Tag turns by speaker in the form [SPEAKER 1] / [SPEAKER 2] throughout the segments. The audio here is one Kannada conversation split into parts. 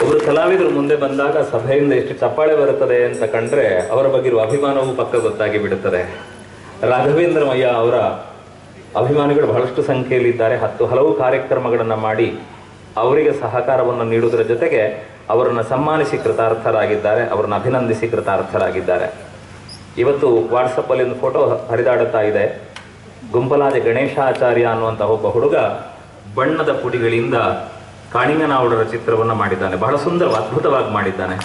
[SPEAKER 1] ಒಬ್ಬರು ಕಲಾವಿದರು ಮುಂದೆ ಬಂದಾಗ ಸಭೆಯಿಂದ ಎಷ್ಟು ಚಪ್ಪಾಳೆ ಬರುತ್ತದೆ ಅಂತ ಕಂಡ್ರೆ ಅವರ ಬಗ್ಗೆ ಇರುವ ಅಭಿಮಾನವೂ ಪಕ್ಕ ಗೊತ್ತಾಗಿ ಬಿಡುತ್ತದೆ. ರಾಘವೇಂದ್ರ ಮಯ್ಯ ಅವರ ಅಭಿಮಾನಿಗಳು ಬಹಳಷ್ಟು ಸಂಖ್ಯೆಯಲ್ಲಿದ್ದಾರೆ. ಹಲವು ಕಾರ್ಯಕ್ರಮಗಳನ್ನು ಮಾಡಿ ಅವರಿಗೆ ಸಹಕಾರವನ್ನು ನೀಡುವುದರ ಜೊತೆಗೆ ಅವರನ್ನು ಸನ್ಮಾನಿಸಿ ಕೃತಾರ್ಥರಾಗಿದ್ದಾರೆ, ಅವರನ್ನು ಅಭಿನಂದಿಸಿ ಕೃತಾರ್ಥರಾಗಿದ್ದಾರೆ. ಇವತ್ತು ವಾಟ್ಸಪ್ಪಲ್ಲಿ ಒಂದು ಫೋಟೋ ಹರಿದಾಡುತ್ತಾ ಇದೆ. ಗುಂಪಲಾದೆ ಗಣೇಶಾಚಾರ್ಯ ಅನ್ನುವಂಥ ಒಬ್ಬ ಹುಡುಗ ಬಣ್ಣದ ಪುಡಿಗಳಿಂದ ಕಾಳಿಂಗನಾವುಡರ ಚಿತ್ರವನ್ನು ಮಾಡಿದ್ದಾನೆ. ಬಹಳ ಸುಂದರ ಅದ್ಭುತವಾಗಿ ಮಾಡಿದ್ದಾನೆ.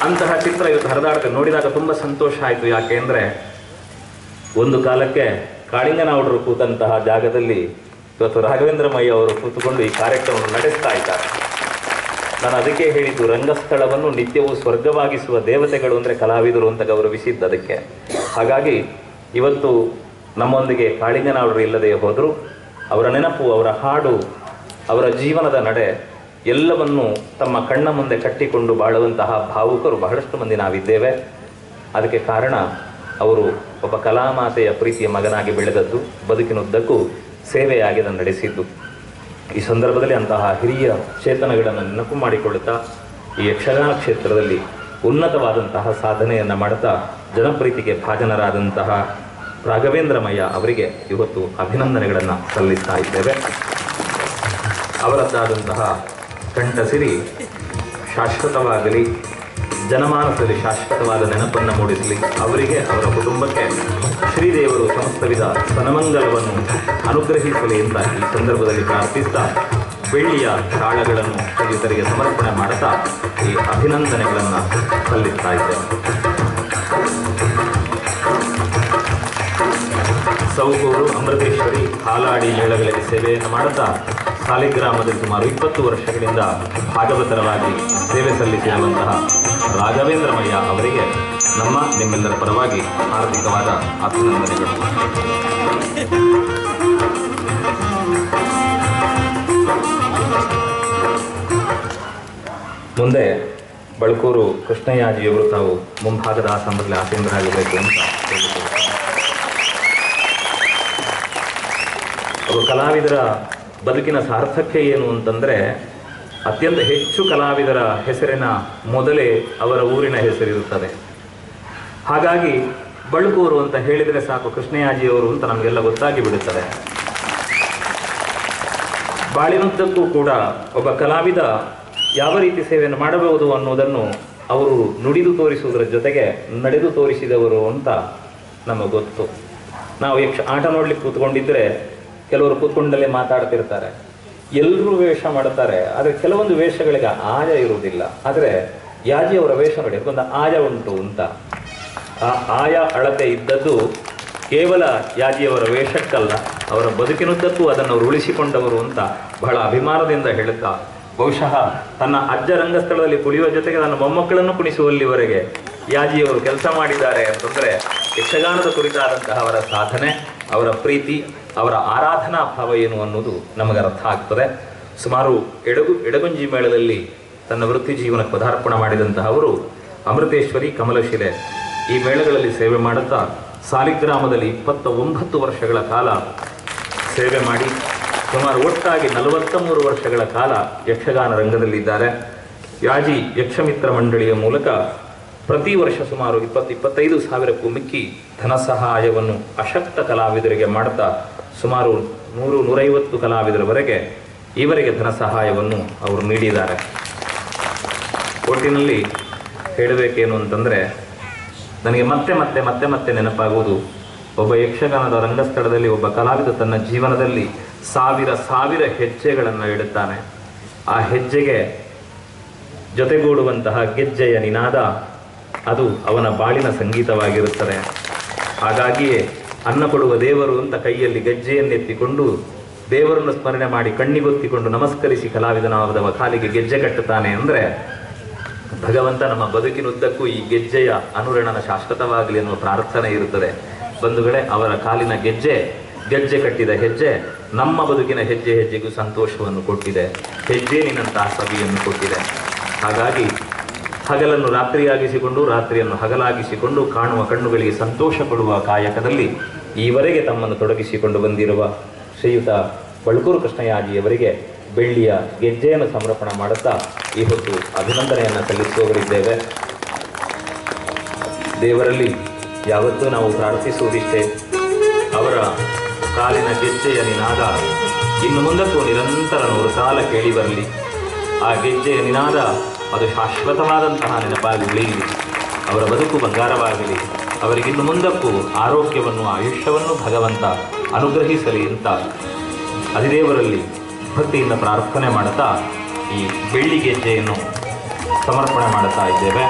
[SPEAKER 1] ಅಂತಹ ಚಿತ್ರ ಇವತ್ತು ಹರಿದಾಡುತ್ತೆ. ನೋಡಿದಾಗ ತುಂಬ ಸಂತೋಷ ಆಯಿತು. ಯಾಕೆಂದರೆ ಒಂದು ಕಾಲಕ್ಕೆ ಕಾಳಿಂಗನಾವುಡರು ಕೂತಂತಹ ಜಾಗದಲ್ಲಿ ಇವತ್ತು ರಾಘವೇಂದ್ರ ಮಯ್ಯ ಅವರು ಕೂತುಕೊಂಡು ಈ ಕಾರ್ಯಕ್ರಮವನ್ನು ನಡೆಸ್ತಾ ಇದ್ದಾರೆ. ನಾನು ಅದಕ್ಕೆ ಹೇಳಿದ್ದು, ರಂಗಸ್ಥಳವನ್ನು ನಿತ್ಯವೂ ಸ್ವರ್ಗವಾಗಿಸುವ ದೇವತೆಗಳು ಅಂದರೆ ಕಲಾವಿದರು ಅಂತ ಗೌರವಿಸಿದ್ದು ಅದಕ್ಕೆ. ಹಾಗಾಗಿ ಇವತ್ತು ನಮ್ಮೊಂದಿಗೆ ಕಾಳಿಂಗನಾವುಡರು ಇಲ್ಲದೆ ಹೋದರೂ ಅವರ ನೆನಪು, ಅವರ ಹಾಡು, ಅವರ ಜೀವನದ ನಡೆ ಎಲ್ಲವನ್ನು ತಮ್ಮ ಕಣ್ಣ ಮುಂದೆ ಕಟ್ಟಿಕೊಂಡು ಬಾಳುವಂತಹ ಭಾವುಕರು ಬಹಳಷ್ಟು ಮಂದಿ ನಾವಿದ್ದೇವೆ. ಅದಕ್ಕೆ ಕಾರಣ ಅವರು ಒಬ್ಬ ಕಲಾಮಾತೆಯ ಪ್ರೀತಿಯ ಮಗನಾಗಿ ಬೆಳೆದದ್ದು, ಬದುಕಿನುದ್ದಕ್ಕೂ ಸೇವೆಯಾಗಿ ಅದನ್ನು ನಡೆಸಿದ್ದು. ಈ ಸಂದರ್ಭದಲ್ಲಿ ಅಂತಹ ಹಿರಿಯ ಚೇತನಗಳನ್ನು ನೆನಪು ಮಾಡಿಕೊಳ್ಳುತ್ತಾ ಈ ಯಕ್ಷಗಾನ ಕ್ಷೇತ್ರದಲ್ಲಿ ಉನ್ನತವಾದಂತಹ ಸಾಧನೆಯನ್ನು ಮಾಡುತ್ತಾ ಜನಪ್ರೀತಿಗೆ ಭಾಜನರಾದಂತಹ ರಾಘವೇಂದ್ರ ಮಯ್ಯ ಅವರಿಗೆ ಇವತ್ತು ಅಭಿನಂದನೆಗಳನ್ನು ಸಲ್ಲಿಸ್ತಾ ಇದ್ದೇವೆ. ಅವರದ್ದಾದಂತಹ ಕಂಠಸಿರಿ ಶಾಶ್ವತವಾಗಲಿ, ಜನಮಾನಸದಲ್ಲಿ ಶಾಶ್ವತವಾದ ನೆನಪನ್ನು ಮೂಡಿಸಲಿ. ಅವರಿಗೆ, ಅವರ ಕುಟುಂಬಕ್ಕೆ ಶ್ರೀದೇವರು ಸಮಸ್ತ ವಿಧ ಸನಮಂಗಲವನ್ನು ಅನುಗ್ರಹಿಸಲಿ ಅಂತ ಈ ಸಂದರ್ಭದಲ್ಲಿ ಪ್ರಾರ್ಥಿಸ್ತಾ ಬೆಳ್ಳಿಯ ತಾಳಗಳನ್ನು ಶ್ರೀತರಿಗೆ ಸಮರ್ಪಣೆ ಮಾಡುತ್ತಾ ಈ ಅಭಿನಂದನೆಗಳನ್ನು ಸಲ್ಲಿಸ್ತಾ ಇದ್ದೇವೆ. ಸೌಗೂರು ಅಮೃತೇಶ್ವರಿ ಹಾಲಾಡಿ ಮೇಳಗಳಿಗೆ ಸೇವೆಯನ್ನು ಮಾಡುತ್ತಾ ಸಾಲಿಗ್ರಾಮದಲ್ಲಿ ಸುಮಾರು 20 ವರ್ಷಗಳಿಂದ ಭಾಗವತರವಾಗಿ ಸೇವೆ ಸಲ್ಲಿಸಿರುವಂತಹ ರಾಘವೇಂದ್ರ ಮಯ್ಯ ಅವರಿಗೆ ನಿಮ್ಮೆಲ್ಲರ ಪರವಾಗಿ ಹಾರ್ದಿಕವಾದ ಅಭಿನಂದನೆಗಳು. ಮುಂದೆ ಬಳಕೂರು ಕೃಷ್ಣಯ್ಯಾಜಿಯವರು ತಾವು ಮುಂಭಾಗದ ಆಸನದಲ್ಲಿ ಆಸೀನರಾಗಬೇಕು ಅಂತ ಹೇಳಿದ್ದಾರೆ. ಅವರು ಕಲಾವಿದರ ಬದುಕಿನ ಸಾರ್ಥಕ್ಯ ಏನು ಅಂತಂದರೆ, ಅತ್ಯಂತ ಹೆಚ್ಚು ಕಲಾವಿದರ ಹೆಸರಿನ ಮೊದಲೇ ಅವರ ಊರಿನ ಹೆಸರಿರುತ್ತದೆ. ಹಾಗಾಗಿ ಬಳಕೂರು ಅಂತ ಹೇಳಿದರೆ ಸಾಕು ಕೃಷ್ಣಯ್ಯಾಜಿಯವರು ಅಂತ ನಮಗೆಲ್ಲ ಗೊತ್ತಾಗಿ ಬಿಡುತ್ತದೆ. ಬಾಳಿನುದ್ದಕ್ಕೂ ಕೂಡ ಒಬ್ಬ ಕಲಾವಿದ ಯಾವ ರೀತಿ ಸೇವೆಯನ್ನು ಮಾಡಬಹುದು ಅನ್ನೋದನ್ನು ಅವರು ನುಡಿದು ತೋರಿಸುವುದರ ಜೊತೆಗೆ ನಡೆದು ತೋರಿಸಿದವರು ಅಂತ ನಮಗೆ ಗೊತ್ತು. ನಾವು ಆಟ ನೋಡ್ಲಿಕ್ಕೆ ಕೂತ್ಕೊಂಡಿದ್ರೆ ಕೆಲವರು ಕೂತ್ಕೊಂಡಲ್ಲೇ ಮಾತಾಡ್ತಿರ್ತಾರೆ, ಎಲ್ಲರೂ ವೇಷ ಮಾಡ್ತಾರೆ. ಆದರೆ ಕೆಲವೊಂದು ವೇಷಗಳಿಗೆ ಆಯ ಇರುವುದಿಲ್ಲ. ಆದರೆ ಯಾಜಿಯವರ ವೇಷ ನೋಡಿ, ಒಂದು ಆಯ ಉಂಟು ಅಂತ. ಆ ಆಯ ಅಳತೆ ಇದ್ದದ್ದು ಕೇವಲ ಯಾಜಿಯವರ ವೇಷಕ್ಕಲ್ಲ, ಅವರ ಬದುಕಿನುದ್ದಕ್ಕೂ ಅದನ್ನು ಅವರು ಉಳಿಸಿಕೊಂಡವರು ಅಂತ ಬಹಳ ಅಭಿಮಾನದಿಂದ ಹೇಳುತ್ತಾ, ಬಹುಶಃ ತನ್ನ ಅಜ್ಜ ರಂಗಸ್ಥಳದಲ್ಲಿ ಕುಣಿಯುವ ಜೊತೆಗೆ ತನ್ನ ಮೊಮ್ಮಕ್ಕಳನ್ನು ಕುಣಿಸುವಲ್ಲಿವರೆಗೆ ಯಾಜಿಯವರು ಕೆಲಸ ಮಾಡಿದ್ದಾರೆ ಅಂತಂದರೆ ಯಕ್ಷಗಾನದ ಕುರಿತಾದಂತಹ ಅವರ ಸಾಧನೆ, ಅವರ ಪ್ರೀತಿ, ಅವರ ಆರಾಧನಾ ಭಾವ ಏನು ಅನ್ನೋದು ನಮಗೆ ಅರ್ಥ ಆಗ್ತದೆ. ಸುಮಾರು ಎಡಗುಂಜಿ ಮೇಳದಲ್ಲಿ ತನ್ನ ವೃತ್ತಿ ಜೀವನಕ್ಕೆ ಪದಾರ್ಪಣೆ ಮಾಡಿದಂತಹ ಅವರು ಅಮೃತೇಶ್ವರಿ, ಕಮಲಶಿಲೆ ಈ ಮೇಳಗಳಲ್ಲಿ ಸೇವೆ ಮಾಡುತ್ತಾ ಸಾಲಿಗ್ರಾಮದಲ್ಲಿ 29 ವರ್ಷಗಳ ಕಾಲ ಸೇವೆ ಮಾಡಿ ಸುಮಾರು ಒಟ್ಟಾಗಿ 43 ವರ್ಷಗಳ ಕಾಲ ಯಕ್ಷಗಾನ ರಂಗದಲ್ಲಿದ್ದಾರೆ. ಯಾಜಿ ಯಕ್ಷಮಿತ್ರ ಮಂಡಳಿಯ ಮೂಲಕ ಪ್ರತಿ ವರ್ಷ ಸುಮಾರು 20-25 ಸಾವಿರಕ್ಕೂ ಮಿಕ್ಕಿ ಧನ ಸಹಾಯವನ್ನು ಅಶಕ್ತ ಕಲಾವಿದರಿಗೆ ಮಾಡುತ್ತಾ ಸುಮಾರು 100-150 ಕಲಾವಿದರವರೆಗೆ ಈವರೆಗೆ ಧನ ಸಹಾಯವನ್ನು ಅವರು ನೀಡಿದ್ದಾರೆ. ಒಟ್ಟಿನಲ್ಲಿ ಹೇಳಬೇಕೇನು ಅಂತಂದರೆ, ನನಗೆ ಮತ್ತೆ ನೆನಪಾಗುವುದು, ಒಬ್ಬ ಯಕ್ಷಗಾನದ ರಂಗಸ್ಥಳದಲ್ಲಿ ಒಬ್ಬ ಕಲಾವಿದ ತನ್ನ ಜೀವನದಲ್ಲಿ ಸಾವಿರ ಹೆಜ್ಜೆಗಳನ್ನು ಇಡುತ್ತಾನೆ. ಆ ಹೆಜ್ಜೆಗೆ ಜೊತೆಗೂಡುವಂತಹ ಗೆಜ್ಜೆಯ ನಿನಾದ ಅದು ಅವನ ಬಾಳಿನ ಸಂಗೀತವಾಗಿರುತ್ತದೆ. ಹಾಗಾಗಿಯೇ ಅನ್ನ ಕೊಡುವ ದೇವರು ಅಂತ ಕೈಯಲ್ಲಿ ಗೆಜ್ಜೆಯನ್ನೆತ್ತಿಕೊಂಡು ದೇವರನ್ನು ಸ್ಮರಣೆ ಮಾಡಿ ಕಣ್ಣಿಗೊತ್ತಿಕೊಂಡು ನಮಸ್ಕರಿಸಿ ಕಲಾವಿದನಾದವ ಕಾಲಿಗೆ ಗೆಜ್ಜೆ ಕಟ್ಟುತ್ತಾನೆ ಅಂದರೆ ಭಗವಂತ ನಮ್ಮ ಬದುಕಿನುದ್ದಕ್ಕೂ ಈ ಗೆಜ್ಜೆಯ ಅನುರಣನ ಶಾಶ್ವತವಾಗಲಿ ಎನ್ನುವ ಪ್ರಾರ್ಥನೆ ಇರುತ್ತದೆ. ಬಂಧುಗಳೇ, ಅವರ ಕಾಲಿನ ಗೆಜ್ಜೆ ಕಟ್ಟಿದ ಹೆಜ್ಜೆ ನಮ್ಮ ಬದುಕಿನ ಹೆಜ್ಜೆಗೂ ಸಂತೋಷವನ್ನು ಕೊಟ್ಟಿದೆ, ಹೆಜ್ಜೆನಿನಂತಹ ಸವಿಯನ್ನು ಕೊಟ್ಟಿದೆ. ಹಾಗಾಗಿ ಹಗಲನ್ನು ರಾತ್ರಿಯಾಗಿಸಿಕೊಂಡು ರಾತ್ರಿಯನ್ನು ಹಗಲಾಗಿಸಿಕೊಂಡು ಕಾಣುವ ಕಣ್ಣುಗಳಿಗೆ ಸಂತೋಷ ಕೊಡುವ ಕಾಯಕದಲ್ಲಿ ಈವರೆಗೆ ತಮ್ಮನ್ನು ತೊಡಗಿಸಿಕೊಂಡು ಬಂದಿರುವ ಶ್ರೀಯುತ ಬಳಕೂರು ಕೃಷ್ಣಯ್ಯಾಜಿಯವರಿಗೆ ಬೆಳ್ಳಿಯ ಗೆಜ್ಜೆಯನ್ನು ಸಮರ್ಪಣೆ ಮಾಡುತ್ತಾ ಈ ಹೊತ್ತು ಅಭಿನಂದನೆಯನ್ನು ಸಲ್ಲಿಸುವವರಿದ್ದೇವೆ. ದೇವರಲ್ಲಿ ಯಾವತ್ತೂ ನಾವು ಪ್ರಾರ್ಥಿಸುವುದಿಷ್ಟೇ, ಅವರ ಕಾಲಿನ ಗೆಜ್ಜೆಯ ನಿನಾದ ಇನ್ನು ಮುಂದಕ್ಕೂ ನಿರಂತರ 100 ಕಾಲ ಕೇಳಿ ಬರಲಿ. ಆ ಗೆಜ್ಜೆಯ ನಿನಾದ ಅದು ಶಾಶ್ವತವಾದಂತಹ ನೆನಪಾಗಿ ಉಳಿಯಲಿ. ಅವರ ಬದುಕು ಬಂಗಾರವಾಗಲಿ. ಅವರಿಗಿನ್ನು ಮುಂದಕ್ಕೂ ಆರೋಗ್ಯವನ್ನು ಆಯುಷ್ಯವನ್ನು ಭಗವಂತ ಅನುಗ್ರಹಿಸಲಿ ಅಂತ ಅಧಿದೇವರಲ್ಲಿ ಭಕ್ತಿಯಿಂದ ಪ್ರಾರ್ಥನೆ ಮಾಡುತ್ತಾ ಈ ಬೆಳ್ಳಿ ಗೆಜ್ಜೆಯನ್ನು ಸಮರ್ಪಣೆ ಮಾಡುತ್ತಾ ಇದ್ದೇವೆ.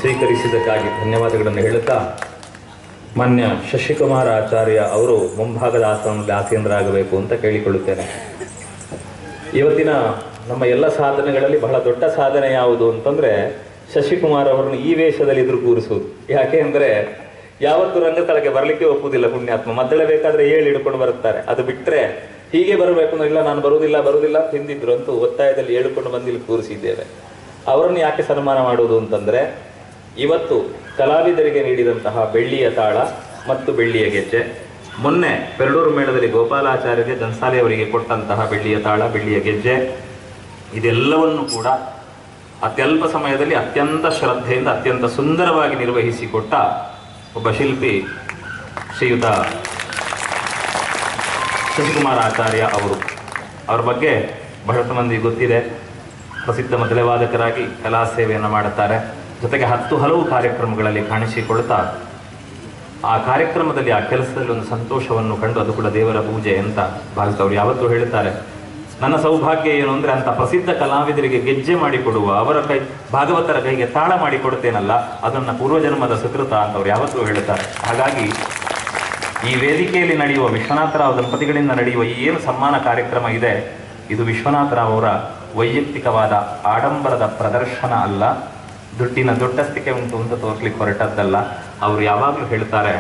[SPEAKER 1] ಸ್ವೀಕರಿಸಿದ್ದಕ್ಕಾಗಿ ಧನ್ಯವಾದಗಳನ್ನು ಹೇಳುತ್ತಾ ಮಾನ್ಯ ಶಶಿಕುಮಾರ ಆಚಾರ್ಯ ಅವರು ಮುಂಭಾಗದ ಆಸನದಲ್ಲಿ ಆಸೀನರಾಗಬೇಕು ಅಂತ ಕೇಳಿಕೊಳ್ಳುತ್ತೇನೆ. ಇವತ್ತಿನ ನಮ್ಮ ಎಲ್ಲ ಸಾಧನೆಗಳಲ್ಲಿ ಬಹಳ ದೊಡ್ಡ ಸಾಧನೆ ಯಾವುದು ಅಂತಂದ್ರೆ ಶಶಿಕುಮಾರ್ ಅವರನ್ನು ಈ ವೇಷದಲ್ಲಿ ಎದುರು ಕೂರಿಸುವುದು. ಯಾಕೆ ಅಂದರೆ ಯಾವತ್ತೂ ರಂಗತಳಕ್ಕೆ ಬರಲಿಕ್ಕೆ ಒಪ್ಪುವುದಿಲ್ಲ ಪುಣ್ಯಾತ್ಮ. ಮದ್ದಳೆ ಬೇಕಾದ್ರೆ ಏಳು ಹಿಡ್ಕೊಂಡು ಬರುತ್ತಾರೆ. ಅದು ಬಿಟ್ಟರೆ ಹೀಗೆ ಬರಬೇಕು ಅಂದ್ರೆ ಇಲ್ಲ ನಾನು ಬರುವುದಿಲ್ಲ ತಿಂದಿದ್ರು ಅಂತೂ ಒತ್ತಾಯದಲ್ಲಿ ಹೇಳಿಕೊಂಡು ಬಂದು ಇಲ್ಲಿ ಕೂರಿಸಿದ್ದೇವೆ. ಅವರನ್ನು ಯಾಕೆ ಸನ್ಮಾನ ಮಾಡುವುದು ಅಂತಂದ್ರೆ ಇವತ್ತು ಕಲಾವಿದರಿಗೆ ನೀಡಿದಂತಹ ಬೆಳ್ಳಿಯ ತಾಳ ಮತ್ತು ಬೆಳ್ಳಿಯ ಗೆಜ್ಜೆ, ಮೊನ್ನೆ ಪೆರಡೂರು ಮೇಳದಲ್ಲಿ ಗೋಪಾಲಾಚಾರ್ಯರಿಗೆ ಜನ್ಸಾಲಿ ಅವರಿಗೆ ಕೊಟ್ಟಂತಹ ಬೆಳ್ಳಿಯ ತಾಳ ಬೆಳ್ಳಿಯ ಗೆಜ್ಜೆ, ಇದೆಲ್ಲವನ್ನು ಕೂಡ ಅತ್ಯಲ್ಪ ಸಮಯದಲ್ಲಿ ಅತ್ಯಂತ ಶ್ರದ್ಧೆಯಿಂದ ಅತ್ಯಂತ ಸುಂದರವಾಗಿ ನಿರ್ವಹಿಸಿಕೊಟ್ಟ ಒಬ್ಬ ಶಿಲ್ಪಿ ಶ್ರೀಯುತ ಶಶಿಕುಮಾರ ಆಚಾರ್ಯ ಅವರು. ಅವರ ಬಗ್ಗೆ ಬಹಳಷ್ಟು ಮಂದಿ ಗೊತ್ತಿದೆ. ಪ್ರಸಿದ್ಧ ಮದ್ದಳೆ ವಾದಕರಾಗಿ ಕಲಾ ಸೇವೆಯನ್ನು ಮಾಡುತ್ತಾರೆ. ಜೊತೆಗೆ ಹಲವು ಕಾರ್ಯಕ್ರಮಗಳಲ್ಲಿ ಕಾಣಿಸಿಕೊಳ್ತಾ ಆ ಕಾರ್ಯಕ್ರಮದಲ್ಲಿ ಆ ಕೆಲಸದಲ್ಲಿ ಒಂದು ಸಂತೋಷವನ್ನು ಕಂಡು ಅದು ಕೂಡ ದೇವರ ಪೂಜೆ ಅಂತ ಭಾವಿಸ್ತವ್ರು ಯಾವತ್ತೂ ಹೇಳ್ತಾರೆ. ನನ್ನ ಸೌಭಾಗ್ಯ ಏನು ಅಂದರೆ ಅಂಥ ಪ್ರಸಿದ್ಧ ಕಲಾವಿದರಿಗೆ ಗೆಜ್ಜೆ ಮಾಡಿಕೊಡುವ, ಅವರ ಭಾಗವತರ ಕೈಗೆ ತಾಳ ಮಾಡಿಕೊಡ್ತೇನಲ್ಲ, ಅದನ್ನು ಪೂರ್ವಜನ್ಮದ ಸುಕೃತ ಅಂತವ್ರು ಯಾವತ್ತೂ ಹೇಳ್ತಾರೆ. ಹಾಗಾಗಿ ಈ ವೇದಿಕೆಯಲ್ಲಿ ನಡೆಯುವ ವಿಶ್ವನಾಥರಾವ್ ದಂಪತಿಗಳಿಂದ ನಡೆಯುವ ಈ ಏನು ಸನ್ಮಾನ ಕಾರ್ಯಕ್ರಮ ಇದೆ, ಇದು ವಿಶ್ವನಾಥರಾವ್ ಅವರ ವೈಯಕ್ತಿಕವಾದ ಆಡಂಬರದ ಪ್ರದರ್ಶನ ಅಲ್ಲ, ದುಡ್ಡಿನ ದೊಡ್ಡಸ್ತಿಕೆ ಉಂಟು ಅಂತ ತೋರಿಸ್ಲಿಕ್ಕೆ ಹೊರಟದ್ದಲ್ಲ. ಅವರು ಯಾವಾಗಲೂ ಹೇಳ್ತಾರೆ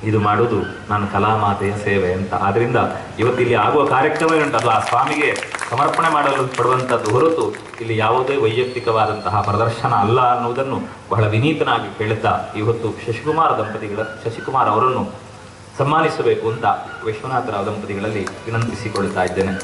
[SPEAKER 1] ಇದು ಮಾಡೋದು ನಾನು ಕಲಾಮಾತೆಯ ಸೇವೆ ಅಂತ. ಆದ್ರಿಂದ ಇವತ್ತಿಲ್ಲಿ ಆಗುವ ಕಾರ್ಯಕ್ರಮ ಉಂಟು ಅದು ಆ ಸ್ವಾಮಿಗೆ ಸಮರ್ಪಣೆ ಮಾಡಲು ಪಡುವಂಥದ್ದು ಹೊರತು ಇಲ್ಲಿ ಯಾವುದೇ ವೈಯಕ್ತಿಕವಾದಂತಹ ಪ್ರದರ್ಶನ ಅಲ್ಲ ಅನ್ನುವುದನ್ನು ಬಹಳ ವಿನೀತನಾಗಿ ಹೇಳುತ್ತಾ ಇವತ್ತು ಶಶಿಕುಮಾರ್ ಅವರನ್ನು ಸನ್ಮಾನಿಸಬೇಕು ಅಂತ ವಿಶ್ವನಾಥರಾವ್ ದಂಪತಿಗಳಲ್ಲಿ ವಿನಂತಿಸಿಕೊಳ್ತಾ ಇದ್ದೇನೆ.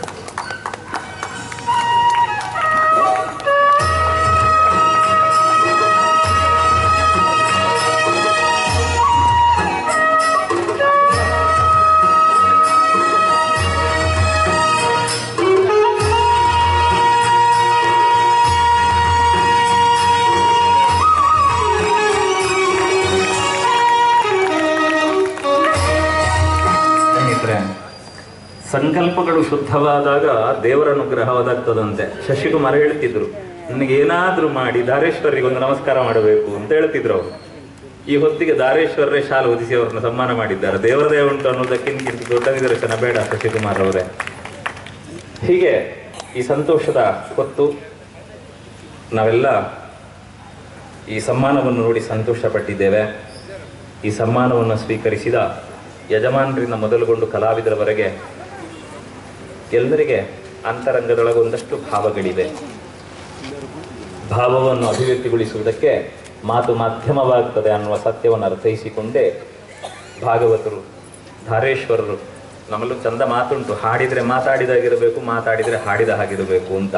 [SPEAKER 1] ಸಂಕಲ್ಪಗಳು ಶುದ್ಧವಾದಾಗ ದೇವರ ಅನುಗ್ರಹ ಒದಗ್ತದಂತೆ. ಶಶಿಕುಮಾರ್ ಹೇಳ್ತಿದ್ರು, ನನಗೆ ಏನಾದ್ರೂ ಮಾಡಿ ಧಾರೇಶ್ವರಿಗೆ ಒಂದು ನಮಸ್ಕಾರ ಮಾಡಬೇಕು ಅಂತ ಹೇಳ್ತಿದ್ರು ಅವರು. ಈ ಹೊತ್ತಿಗೆ ಧಾರೇಶ್ವರರೇ ಶಾಲೆ ಹೊದಿಸಿ ಅವರನ್ನು ಸನ್ಮಾನ ಮಾಡಿದ್ದಾರೆ. ದೇವರದೇ ಉಂಟು ಅನ್ನೋದಕ್ಕಿಂತ ದೊಡ್ಡ ನಿದರ್ಶನ ಬೇಡ ಶಶಿಕುಮಾರ್ ಅವರೇ. ಹೀಗೆ ಈ ಸಂತೋಷದ ಹೊತ್ತು ನಾವೆಲ್ಲ ಈ ಸನ್ಮಾನವನ್ನು ನೋಡಿ ಸಂತೋಷ ಪಟ್ಟಿದ್ದೇವೆ. ಈ ಸನ್ಮಾನವನ್ನು ಸ್ವೀಕರಿಸಿದ ಯಜಮಾನರಿಂದ ಮೊದಲುಗೊಂಡು ಕಲಾವಿದರವರೆಗೆ ಎಲ್ಲರಿಗೆ ಅಂತರಂಗದೊಳಗೆ ಒಂದಷ್ಟು ಭಾವಗಳಿವೆ. ಭಾವವನ್ನು ಅಭಿವ್ಯಕ್ತಿಗೊಳಿಸುವುದಕ್ಕೆ ಮಾತು ಮಾಧ್ಯಮವಾಗ್ತದೆ ಅನ್ನುವ ಸತ್ಯವನ್ನು ಅರ್ಥೈಸಿಕೊಂಡೇ ಭಾಗವತರು ಧಾರೇಶ್ವರರು ನಮ್ಮಲ್ಲೂ ಚಂದ ಮಾತುಂಟು, ಹಾಡಿದರೆ ಮಾತಾಡಿದಾಗಿರಬೇಕು, ಮಾತಾಡಿದರೆ ಹಾಡಿದ ಹಾಗಿರಬೇಕು ಅಂತ.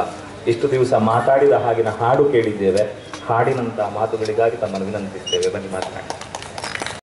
[SPEAKER 1] ಇಷ್ಟು ದಿವಸ ಮಾತಾಡಿದ ಹಾಗಿನ ಹಾಡು ಕೇಳಿದ್ದೇವೆ. ಹಾಡಿನಂತಹ ಮಾತುಗಳಿಗಾಗಿ ತಮ್ಮನ್ನು ವಿನಂತಿಸ್ತೇವೆ. ಬನ್ನಿ ಮಾತನಾಡಿ.